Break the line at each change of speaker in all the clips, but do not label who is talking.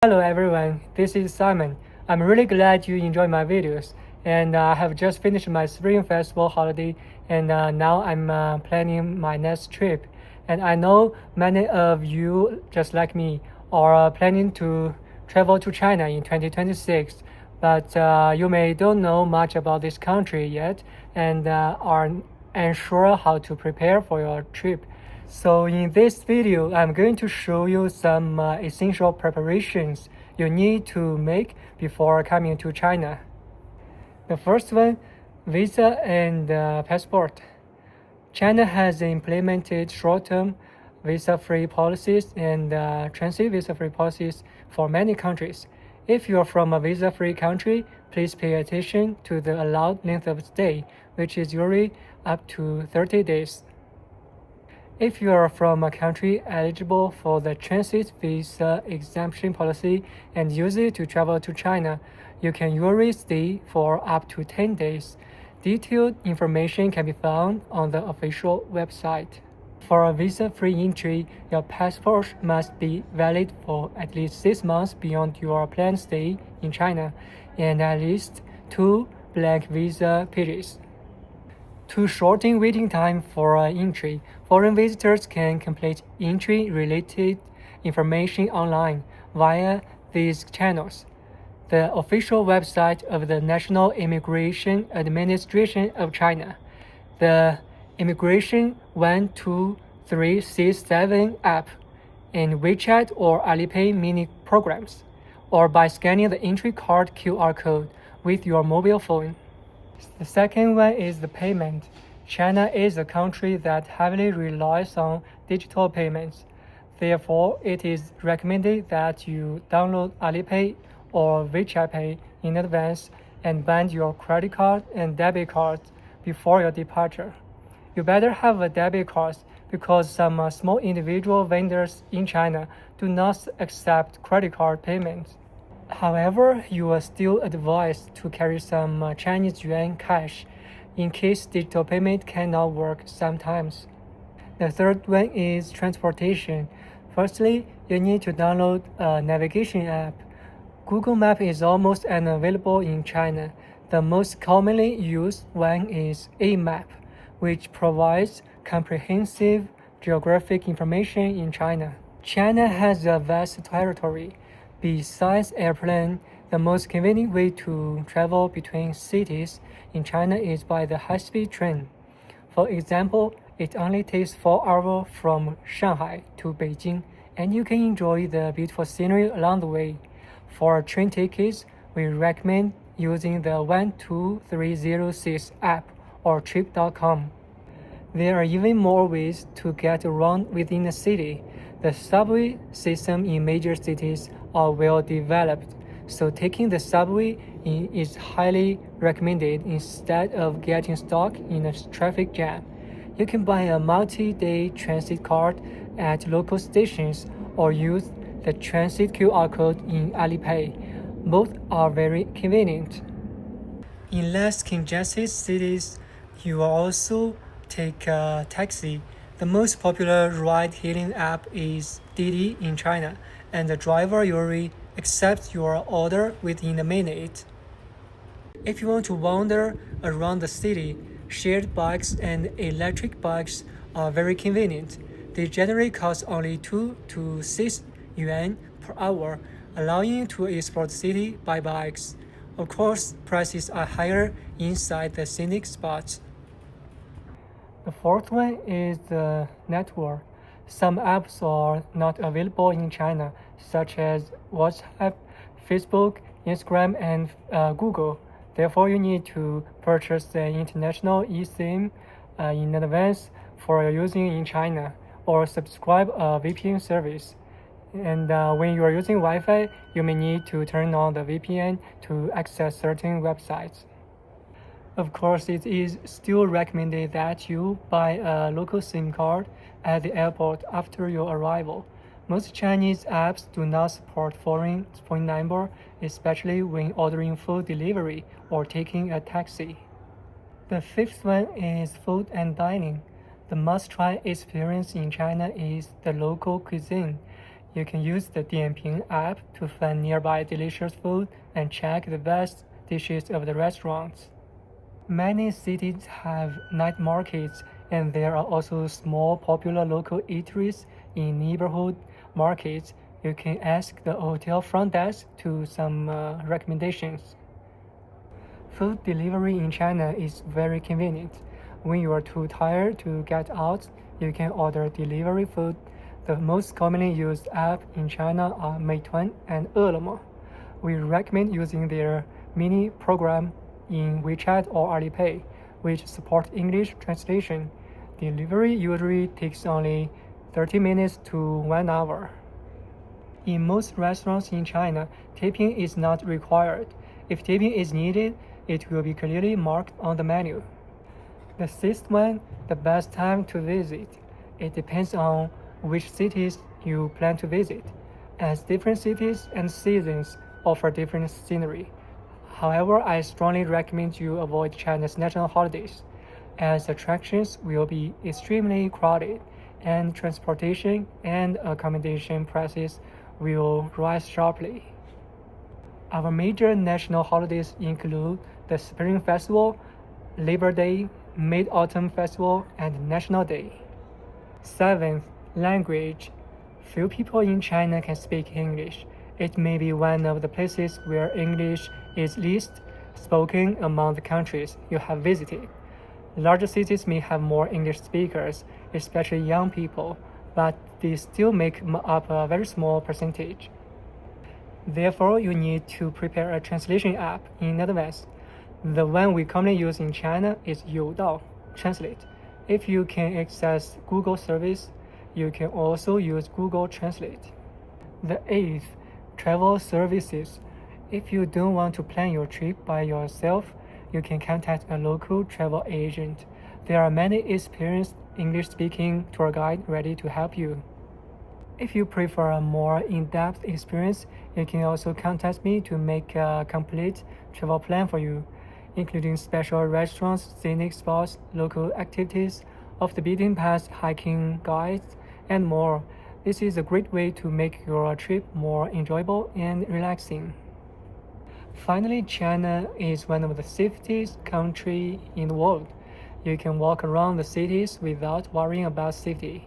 Hello everyone, this is Simon. I'm really glad you enjoy my videos, and I have just finished my Spring Festival holiday, and now I'm planning my next trip. And I know many of you, just like me, are planning to travel to China in 2026, but you may don't know much about this country yet, and are unsure how to prepare for your trip. So in this video, I'm going to show you some essential preparations you need to make before coming to China. The first one, visa and passport. China has implemented short-term visa-free policies and transit visa-free policies for many countries. If you are from a visa-free country, please pay attention to the allowed length of stay, which is usually up to 30 days. If you are from a country eligible for the transit visa exemption policy and use it to travel to China, you can usually stay for up to 10 days. Detailed information can be found on the official website. For a visa-free entry, your passport must be valid for at least 6 months beyond your planned stay in China, and at least 2 blank visa pages. To shorten waiting time for an entry, foreign visitors can complete entry-related information online via these channels. The official website of the National Immigration Administration of China, the Immigration 12367 app, and Wechat or Alipay mini programs, or by scanning the entry card QR code with your mobile phone. The second one is the payment. China is a country that heavily relies on digital payments. Therefore, it is recommended that you download Alipay or WeChat Pay in advance and bind your credit card and debit cards before your departure. You better have a debit card because some small individual vendors in China do not accept credit card payments. However, you are still advised to carry some Chinese yuan cash in case digital payment cannot work sometimes. The third one is transportation. Firstly, you need to download a navigation app. Google Map is almost unavailable in China. The most commonly used one is Amap, which provides comprehensive geographic information in China. China has a vast territory. Besides airplane, the most convenient way to travel between cities in China is by the high-speed train. For example, it only takes 4 hours from Shanghai to Beijing, and you can enjoy the beautiful scenery along the way. For train tickets, we recommend using the 12306 app or trip.com. There are even more ways to get around within a city. The subway system in major cities are well developed, so taking the subway is highly recommended instead of getting stuck in a traffic jam. You can buy a multi-day transit card at local stations or use the transit QR code in Alipay. Both are very convenient. In less congested cities, you will also take a taxi. The most popular ride-hailing app is Didi in China, and the driver usually accepts your order within a minute. If you want to wander around the city, shared bikes and electric bikes are very convenient. They generally cost only 2 to 6 yuan per hour, allowing you to explore the city by bikes. Of course, prices are higher inside the scenic spots. The fourth one is the network. Some apps are not available in China, such as WhatsApp, Facebook, Instagram, and Google. Therefore, you need to purchase the international eSIM in advance for using in China, or subscribe a VPN service. And when you are using Wi-Fi, you may need to turn on the VPN to access certain websites. Of course, it is still recommended that you buy a local SIM card at the airport after your arrival. Most Chinese apps do not support foreign phone number, especially when ordering food delivery or taking a taxi. The fifth one is food and dining. The must-try experience in China is the local cuisine. You can use the Dianping app to find nearby delicious food and check the best dishes of the restaurants. Many cities have night markets, and there are also small popular local eateries in neighborhood markets. You can ask the hotel front desk to some recommendations. Food delivery in China is very convenient. When you are too tired to get out, you can order delivery food. The most commonly used app in China are Meituan and Eleme. We recommend using their mini program in Wechat or Alipay, which support English translation. Delivery usually takes only 30 minutes to 1 hour. In most restaurants in China, tipping is not required. If tipping is needed, it will be clearly marked on the menu. The sixth one, the best time to visit. It depends on which cities you plan to visit, as different cities and seasons offer different scenery. However, I strongly recommend you avoid China's national holidays, as attractions will be extremely crowded and transportation and accommodation prices will rise sharply. Our major national holidays include the Spring Festival, Labor Day, Mid-Autumn Festival, and National Day. Seventh, language. Few people in China can speak English. It may be one of the places where English is least spoken among the countries you have visited. Larger cities may have more English speakers, especially young people, but they still make up a very small percentage. Therefore, you need to prepare a translation app in advance. The one we commonly use in China is Youdao Translate. If you can access Google service, you can also use Google Translate. The eighth, travel services. If you don't want to plan your trip by yourself, you can contact a local travel agent. There are many experienced English-speaking tour guides ready to help you. If you prefer a more in-depth experience, you can also contact me to make a complete travel plan for you, including special restaurants, scenic spots, local activities, off-the-beaten-path hiking guides, and more. This is a great way to make your trip more enjoyable and relaxing. Finally, China is one of the safest countries in the world. You can walk around the cities without worrying about safety.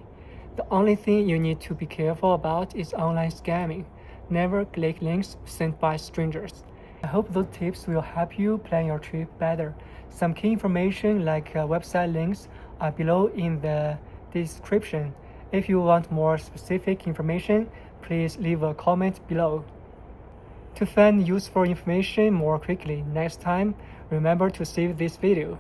The only thing you need to be careful about is online scamming. Never click links sent by strangers. I hope those tips will help you plan your trip better. Some key information like website links are below in the description. If you want more specific information, please leave a comment below. To find useful information more quickly next time, remember to save this video.